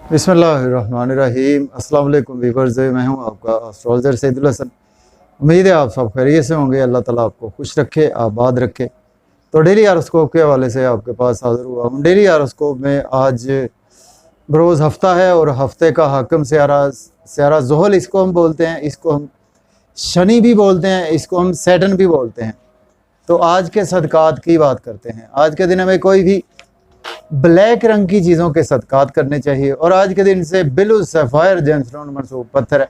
बिस्मिल्लाहिर्रहमानिर्रहीम। अस्सलाम वालेकुम व्यूअर्स, मैं हूं आपका एस्ट्रोलॉजर सैदुल हसन। उम्मीद है आप सब खैरियत से होंगे। अल्लाह ताला आपको खुश रखे, आबाद रखे। तो डेली हारोस्कोप के हवाले से आपके पास हाज़िर हुआ हूँ। डेली हारोस्कोप में आज बरोज़ हफ्ता है और हफ्ते का हाकिम स्यारा ज़ुहल इसको हम बोलते हैं, इसको हम शनि भी बोलते हैं, इसको हम सैटर्न भी बोलते हैं। तो आज के सदकात की बात करते हैं। आज के दिन हमें कोई भी ब्लैक रंग की चीज़ों के सदकात करने चाहिए। और आज के दिन से बिलु सफ़ायर जेमस्टोन मनसूब पत्थर है,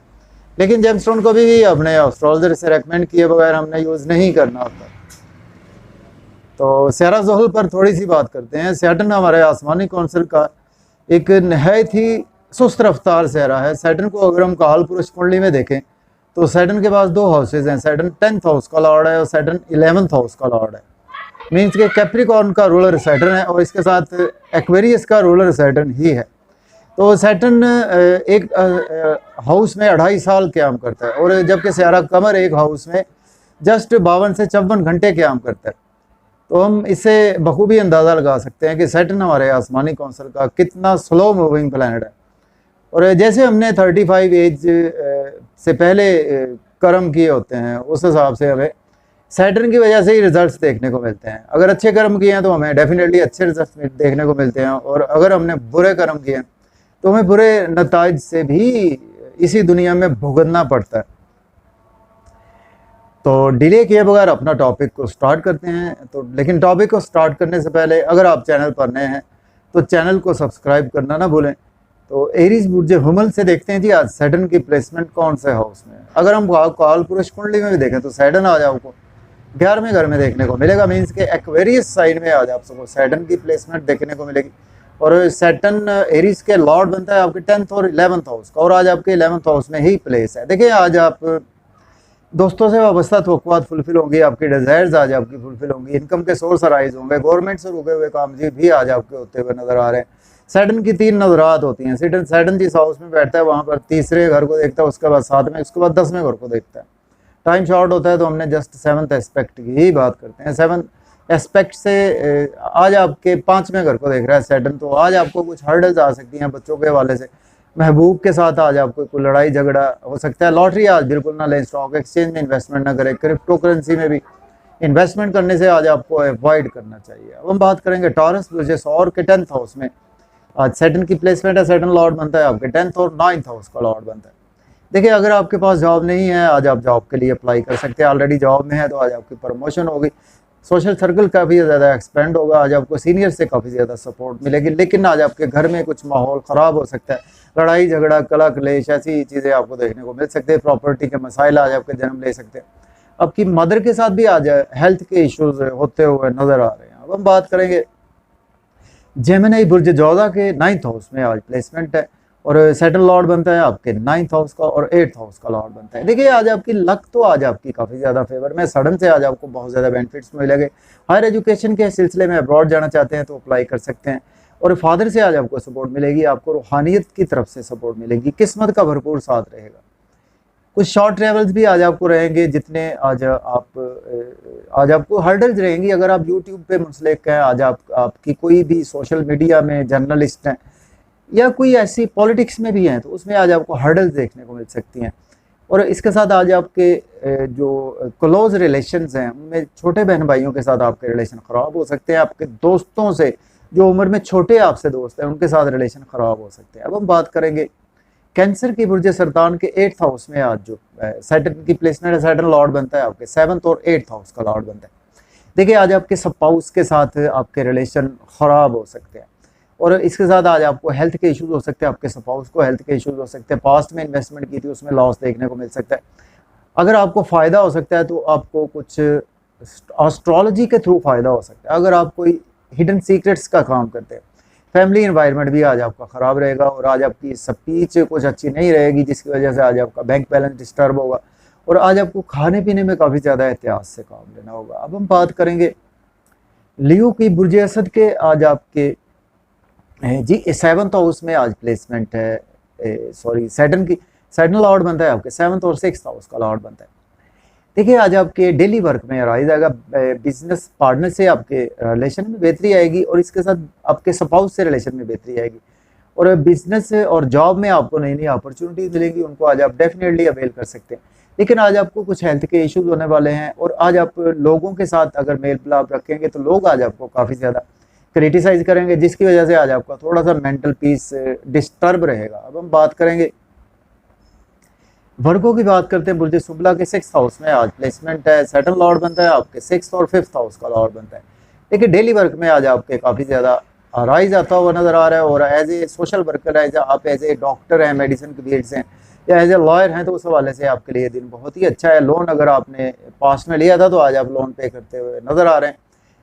लेकिन जेमस्टोन को भी अपने एस्ट्रोलॉजर से रेकमेंड किए बगैर हमने यूज़ नहीं करना होता। तो स्यारा ज़ुहल पर थोड़ी सी बात करते हैं। सैटर्न हमारे आसमानी कौंसिल का एक नहायत ही सुस्त रफ्तार स्यारा है। सैटर्न को अगर हम काल पुरुष कुंडली में देखें तो सैटर्न के पास दो हाउसेज हैं। सैटर्न 10th हाउस का लॉर्ड है और सैटर्न 11th हाउस का लॉर्ड है। मीन्स के कैप्रिकॉर्न का रूलर सैटर्न है और इसके साथ एक्वेरियस का रूलर सैटर्न ही है। तो सैटर्न एक हाउस में 2.5 साल क्याम करता है, और जबकि स्यारा कमर एक हाउस में जस्ट 52 से 54 घंटे क्याम करता है। तो हम इससे बखूबी अंदाज़ा लगा सकते हैं कि सैटर्न हमारे आसमानी कौंसिल का कितना स्लो मूविंग प्लैनेट है। और जैसे हमने 35 एज से पहले कर्म किए होते हैं, उस हिसाब से हमें सैटर्न की वजह से ही रिजल्ट्स देखने को मिलते हैं। अगर अच्छे कर्म किए हैं तो हमें डेफिनेटली अच्छे रिजल्ट्स देखने को मिलते हैं, और अगर हमने बुरे कर्म किए हैं तो हमें बुरे नताइज से भी इसी दुनिया में भुगतना पड़ता है। तो डिले किए बगैर अपना टॉपिक को स्टार्ट करते हैं। तो लेकिन टॉपिक को स्टार्ट करने से पहले अगर आप चैनल पर नए हैं तो चैनल को सब्सक्राइब करना ना भूलें। तो एरीज बुर्ज हुमल से देखते हैं जी आज सैटर्न की प्लेसमेंट कौन से हाउस में। अगर हम काल पुरुष कुंडली में भी देखें तो सैटर्न आज आपको 11वें घर में देखने को मिलेगा। मीन्स के एक्वेरियस साइन में आज आप सबको सैटर्न की प्लेसमेंट देखने को मिलेगी। और सैटर्न एरीज के लॉर्ड बनता है आपके 10th और 11th हाउस का, और आज आपके 11th हाउस में ही प्लेस है। देखिए आज आप दोस्तों से वाबस्ता तवक्कुआत फुलफिल होंगी, आपकी डिज़ायर्स आज आपकी फुलफिल होंगी, इनकम के सोर्स अराइज होंगे, गवर्नमेंट से रुके हुए काम भी आज आपके होते हुए नजर आ रहे हैं। सैटर्न की 3 नजरात होती हैं। सैटर्न जिस हाउस में बैठता है वहाँ पर तीसरे घर को देखता है, उसके बाद 7वें, उसके बाद 10वें घर को देखता है। टाइम शॉर्ट होता है तो हमने जस्ट 7th एस्पेक्ट की ही बात करते हैं। 7th एस्पेक्ट से आज आपके 5वें घर को देख रहा है सैटर्न। तो आज आपको कुछ हर्डल्स आ सकती हैं बच्चों के हवाले से, महबूब के साथ आज आपको कोई लड़ाई झगड़ा हो सकता है। लॉटरी आज बिल्कुल ना लें, स्टॉक एक्सचेंज में इन्वेस्टमेंट ना करें, क्रिप्टो करेंसी में भी इन्वेस्टमेंट करने से आज आपको अवॉइड करना चाहिए। अब हम बात करेंगे टॉरस बुर्ज और के 10th हाउस में आज सैटर्न की प्लेसमेंट है। सैटर्न लॉर्ड बनता है आपके 10th और 9th हाउस का लॉर्ड बनता है। देखिए अगर आपके पास जॉब नहीं है आज आप जॉब के लिए अप्लाई कर सकते हैं। ऑलरेडी जॉब में है तो आज आपकी प्रमोशन होगी, सोशल सर्कल काफ़ी ज़्यादा एक्सपेंड होगा, आज आपको सीनियर से काफ़ी ज़्यादा सपोर्ट मिलेगी। लेकिन आज आपके घर में कुछ माहौल ख़राब हो सकता है, लड़ाई झगड़ा कला कलेश ऐसी चीज़ें आपको देखने को मिल सकते हैं। प्रॉपर्टी के मसाइल आज आपके जन्म ले सकते हैं। आपकी मदर के साथ भी आज हेल्थ के इश्यूज होते हुए नज़र आ रहे हैं। अब हम बात करेंगे जेमिनी बुर्ज जोधा के 9th हाउस में आज प्लेसमेंट है, और सैटर्न लॉर्ड बनता है आपके 9th हाउस का और 8th हाउस का लॉर्ड बनता है। देखिए आज आपकी लक तो आज आपकी काफ़ी ज़्यादा फेवर में, सडन से आज आपको बहुत ज़्यादा बेनिफिट्स मिलेंगे। हायर एजुकेशन के सिलसिले में अब्रॉड जाना चाहते हैं तो अप्लाई कर सकते हैं, और फादर से आज आपको सपोर्ट मिलेगी, आपको रूहानियत की तरफ से सपोर्ट मिलेगी, किस्मत का भरपूर साथ रहेगा। कुछ शॉर्ट ट्रेवल्स भी आज आपको रहेंगे, जितने आज आपको हर्डल्स रहेंगी। अगर आप यूट्यूब पे मुंसलिक हैं, आज आपकी कोई भी सोशल मीडिया में जर्नलिस्ट हैं या कोई ऐसी पॉलिटिक्स में भी हैं, तो उसमें आज आपको हर्डल्स देखने को मिल सकती हैं। और इसके साथ आज आपके जो क्लोज रिलेशंस हैं उनमें छोटे बहन भाइयों के साथ आपके रिलेशन ख़राब हो सकते हैं। आपके दोस्तों से जो उम्र में छोटे आपसे दोस्त हैं उनके साथ रिलेशन ख़राब हो सकते हैं। अब हम बात करेंगे कैंसर की बुर्ज सरतान के 8th हाउस में आज जो सैटर्न की प्लेसमेंट है। सैटर्न लॉर्ड बनता है आपके 7th और 8th हाउस का लॉर्ड बनता है। देखिए आज आपके स्पाउस के साथ आपके रिलेशन ख़राब हो सकते हैं, और इसके साथ आज आपको हेल्थ के इश्यूज हो सकते हैं। आपके स्पाउस को हेल्थ के इश्यूज हो सकते हैं। पास्ट में इन्वेस्टमेंट की थी उसमें लॉस देखने को मिल सकता है। अगर आपको फ़ायदा हो सकता है तो आपको कुछ एस्ट्रोलॉजी के थ्रू फ़ायदा हो सकता है। अगर आप कोई हिडन सीक्रेट्स का काम करते हैं। फैमिली इन्वायरमेंट भी आज आपका ख़राब रहेगा, और आज आपकी स्पीच कुछ अच्छी नहीं रहेगी, जिसकी वजह से आज आपका बैंक बैलेंस डिस्टर्ब होगा, और आज आपको खाने पीने में काफ़ी ज़्यादा एहतियात से काम लेना होगा। अब हम बात करेंगे लियो की बुर्ज असद के आज आपके जी 7th हाउस में आज प्लेसमेंट है। सैटर्न लॉर्ड बनता है आपके 7th और 6th हाउस का लॉर्ड बनता है। देखिए आज आपके डेली वर्क में राइज आएगा, बिजनेस पार्टनर से आपके रिलेशन में बेहतरी आएगी, और इसके साथ आपके स्पाउस से रिलेशन में बेहतरी आएगी। और बिजनेस और जॉब में आपको नई नई अपॉर्चुनिटीज मिलेंगी, उनको आज आप डेफिनेटली अवेल कर सकते हैं। लेकिन आज आपको कुछ हेल्थ के इश्यूज होने वाले हैं, और आज आप लोगों के साथ अगर मेल मिलाप रखेंगे तो लोग आज आपको काफ़ी ज़्यादा क्रिटिसाइज करेंगे, जिसकी वजह से आज आपका थोड़ा सा मेंटल पीस डिस्टर्ब रहेगा। अब हम बात करेंगे वर्गों की, बात करते हैं। बुर्ज शुक्ला के 6th हाउस में आज प्लेसमेंट है, सैटर्न लॉर्ड बनता है आपके 6th और 5th हाउस का लॉर्ड बनता है। देखिए डेली वर्क में आज आपके काफ़ी ज़्यादा राइज आता हुआ नजर आ रहा है, और एज ए सोशल वर्कर है, आप एज ए डॉक्टर हैं, मेडिसिन के फील्ड से हैं, या एज ए लॉयर हैं, तो उस हवाले से आपके लिए दिन बहुत ही अच्छा है। लोन अगर आपने पास्ट में लिया था तो आज आप लोन पे करते हुए नजर आ रहे हैं।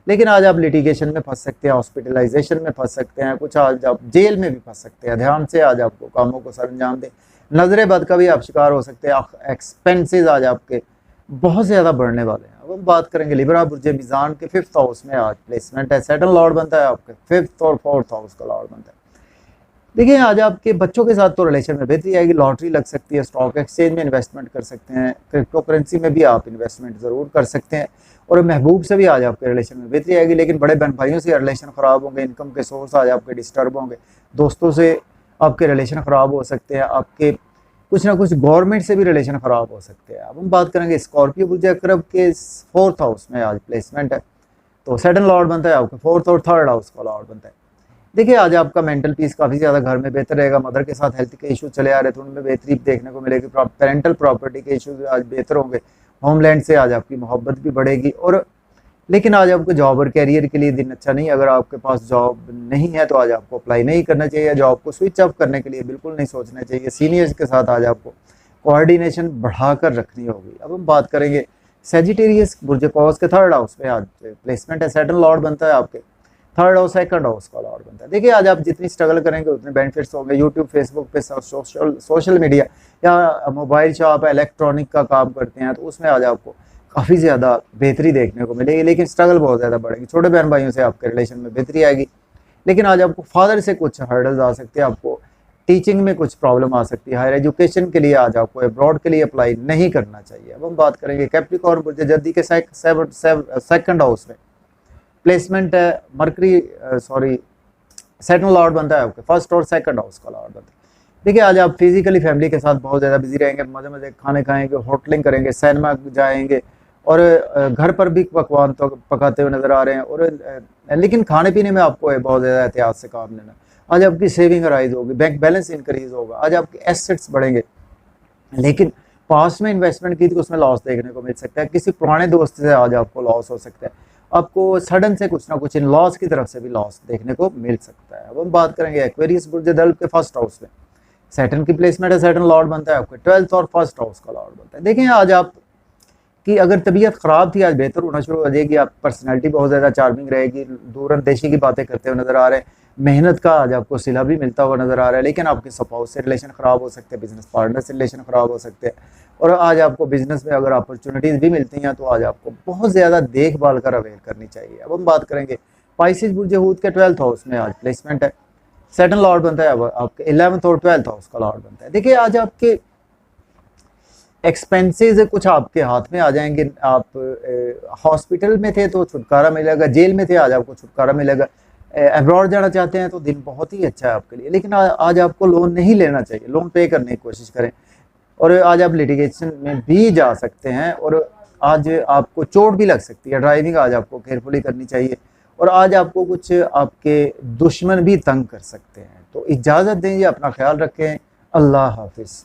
लेकिन आज आप लिटिगेशन में फंस सकते हैं, हॉस्पिटलाइजेशन में फंस सकते हैं, कुछ आज आप जेल में भी फंस सकते हैं। ध्यान से आज आपको कामों को सर अंजाम दें। नजरे बद का भी आप शिकार हो सकते हैं। एक्सपेंसेस आज आपके बहुत ज़्यादा बढ़ने वाले हैं। अब हम बात करेंगे लिब्रा बुर्ज मीज़ान के 5th हाउस में आज प्लेसमेंट है, सैटर्न लॉर्ड बनता है आपके 5th और 4th हाउस का लॉर्ड बनता है। देखिए आज आपके बच्चों के साथ तो रिलेशन में बेहतरी आएगी, लॉटरी लग सकती है, स्टॉक एक्सचेंज में इन्वेस्टमेंट कर सकते हैं, क्रिप्टो करेंसी में भी आप इन्वेस्टमेंट ज़रूर कर सकते हैं, और महबूब से भी आज आपके रिलेशन में बेहतरी आएगी। लेकिन बड़े बहन भाइयों से रिलेशन ख़राब होंगे, इनकम के सोर्स आज आपके डिस्टर्ब होंगे, दोस्तों से आपके रिलेशन ख़राब हो सकते हैं, आपके कुछ ना कुछ गवर्नमेंट से भी रिलेशन ख़राब हो सकते हैं। अब हम बात करेंगे स्कॉर्पियो बुर्ज अकरब के 4th हाउस में आज प्लेसमेंट है, तो सैटर्न लॉर्ड बनता है आपका 4th और 3rd हाउस का लॉर्ड बनता है। देखिए आज आपका मेंटल पीस काफ़ी ज़्यादा घर में बेहतर रहेगा। मदर के साथ हेल्थ के इश्यूज चले आ रहे थे, उनमें बेहतरी देखने को मिलेगी। पेरेंटल प्रॉपर्टी के इश्यूज आज बेहतर होंगे, होमलैंड से आज आपकी मोहब्बत भी बढ़ेगी। और लेकिन आज आपको जॉब और कैरियर के लिए दिन अच्छा नहीं। अगर आपके पास जॉब नहीं है तो आज आपको अप्लाई नहीं करना चाहिए, जॉब को स्विच ऑफ करने के लिए बिल्कुल नहीं सोचना चाहिए। सीनियर्स के साथ आज आपको कोऑर्डिनेशन बढ़ाकर रखनी होगी। अब हम बात करेंगे सेजिटेरियस बुर्ज कॉस के 3rd हाउस में आज प्लेसमेंट है, सैटर्न लॉर्ड बनता है आपके 3rd और 2nd हाउस का लॉर्ड बनता है। देखिए आज आप जितनी स्ट्रगल करेंगे उतने बेनिफिट्स होंगे। यूट्यूब, फेसबुक पे, सोशल मीडिया या मोबाइल शॉप, इलेक्ट्रॉनिक का काम करते हैं, तो उसमें आज आपको काफ़ी ज़्यादा बेहतरी देखने को मिलेगी। लेकिन स्ट्रगल बहुत ज़्यादा बढ़ेगी। छोटे बहन भाइयों से आपके रिलेशन में बेहतरी आएगी। लेकिन आज आपको फादर से कुछ हर्डल्स आ सकते हैं, आपको टीचिंग में कुछ प्रॉब्लम आ सकती है। हायर एजुकेशन के लिए आज आपको अब्रॉड के लिए अप्लाई नहीं करना चाहिए। अब हम बात करेंगे कैप्रिकॉर्न बुर्ज जद्दी के 2nd हाउस में प्लेसमेंट है। सैटर्न लॉर्ड बनता है आपके 1st और 2nd हाउस का लॉर्ड बनता है। देखिए आज आप फिजिकली फैमिली के साथ बहुत ज़्यादा बिजी रहेंगे, मज़े मज़े खाने खाएंगे, होटलिंग करेंगे, सिनेमा जाएंगे, और घर पर भी पकवान तो पकाते हुए नज़र आ रहे हैं। और लेकिन खाने पीने में आपको बहुत ज़्यादा एहतियात से काम लेना। आज आपकी सेविंग राइज होगी, बैंक बैलेंस इंक्रीज होगा, आज आपके एसेट्स बढ़ेंगे। लेकिन पास्ट में इन्वेस्टमेंट की तो उसमें लॉस देखने को मिल सकता है। किसी पुराने दोस्त से आज आपको लॉस हो सकता है। आपको सडन से कुछ ना कुछ इन लॉस की तरफ से भी लॉस देखने को मिल सकता है। अब हम बात करेंगे एक्वेरियस बुर्ज दल्ब के 1st हाउस में सैटर्न की प्लेसमेंट है, सैटर्न लॉर्ड बनता है आपके 12th और 1st हाउस का लॉर्ड बनता है। देखिए आज आप कि अगर तबीयत ख़राब थी आज बेहतर होना शुरू हो जाएगी। आप पर्सनैलिटी बहुत ज़्यादा चार्मिंग रहेगी, दूर अंदेशी की बातें करते हुए नज़र आ रहे हैं, मेहनत का आज आपको सिला भी मिलता हुआ नज़र आ रहा है। लेकिन आपके स्पाउस से रिलेशन ख़राब हो सकते हैं, बिजनेस पार्टनर से रिलेशन ख़राब हो सकते हैं, और आज आपको बिजनेस में अगर अपॉर्चुनिटीज़ भी मिलती हैं तो आज आपको बहुत ज़्यादा देखभाल कर अवेल करनी चाहिए। अब हम बात करेंगे पाइसिस बुर्ज हूत के 12th हाउस में आज प्लेसमेंट है, सैटर्न लॉर्ड बनता है आपके 11th और 12th हाउस का लॉर्ड बनता है। देखिए आज आपके एक्सपेंसेस कुछ आपके हाथ में आ जाएंगे। आप हॉस्पिटल में थे तो छुटकारा मिलेगा, जेल में थे आज आपको छुटकारा मिलेगा, अब्रॉड जाना चाहते हैं तो दिन बहुत ही अच्छा है आपके लिए। लेकिन आज आपको लोन नहीं लेना चाहिए, लोन पे करने की कोशिश करें। और आज आप लिटिगेशन में भी जा सकते हैं, और आज आपको चोट भी लग सकती है। ड्राइविंग आज आपको केयरफुली करनी चाहिए, और आज आपको कुछ आपके दुश्मन भी तंग कर सकते हैं। तो इजाज़त देंगे, अपना ख्याल रखें, अल्लाह हाफिज़।